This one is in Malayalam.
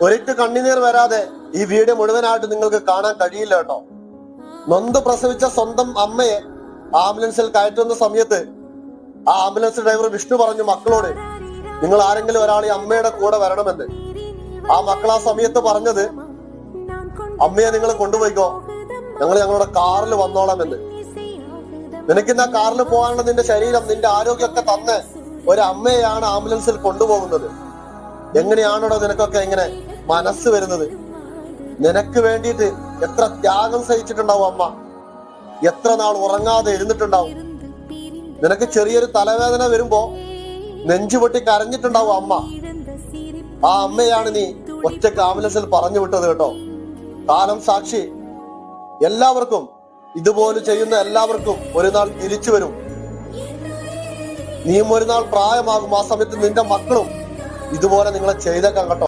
ഒരിട്ട് കണ്ണുനീർ വരാതെ ഈ വീഡിയോ മുഴുവനായിട്ട് നിങ്ങൾക്ക് കാണാൻ കഴിയില്ല കേട്ടോ. നൊന്ത് പ്രസവിച്ച സ്വന്തം അമ്മയെ ആംബുലൻസിൽ കയറ്റുന്ന സമയത്ത് ആ ആംബുലൻസ് ഡ്രൈവർ വിഷ്ണു പറഞ്ഞു മക്കളോട്, നിങ്ങൾ ആരെങ്കിലും ഒരാൾ ഈ അമ്മയുടെ കൂടെ വരണമെന്ന്. ആ മക്കൾ ആ സമയത്ത് പറഞ്ഞത്, അമ്മയെ നിങ്ങൾ കൊണ്ടുപോയിക്കോ, ഞങ്ങൾ ഞങ്ങളുടെ കാറിൽ വന്നോളാം എന്ന്. നിനക്കിന്ന് ആ കാറിൽ പോകാനുള്ള നിന്റെ ശരീരം, നിന്റെ ആരോഗ്യമൊക്കെ തന്ന് ഒരമ്മയെയാണ് ആംബുലൻസിൽ കൊണ്ടുപോകുന്നത്. എങ്ങനെയാണോ നിനക്കൊക്കെ ഇങ്ങനെ മനസ്സ് വരുന്നത്? നിനക്ക് വേണ്ടിയിട്ട് എത്ര ത്യാഗം സഹിച്ചിട്ടുണ്ടാവും അമ്മ, എത്ര നാൾ ഉറങ്ങാതെ ഇരുന്നിട്ടുണ്ടാവും. നിനക്ക് ചെറിയൊരു തലവേദന വരുമ്പോ നെഞ്ചുപൊട്ടി കരഞ്ഞിട്ടുണ്ടാവും അമ്മ. ആ അമ്മയാണ് നീ ഒറ്റക്ക് ആംബുലൻസിൽ പറഞ്ഞു വിട്ടത് കേട്ടോ. കാലം സാക്ഷി. എല്ലാവർക്കും, ഇതുപോലെ ചെയ്യുന്ന എല്ലാവർക്കും ഒരു നാൾ തിരിച്ചു വരും. നീയും ഒരു നാൾ പ്രായമാകും. ആ സമയത്ത് നിന്റെ മക്കളും ഇതുപോലെ നിങ്ങളെ ചെയ്തേക്കാം കേട്ടോ.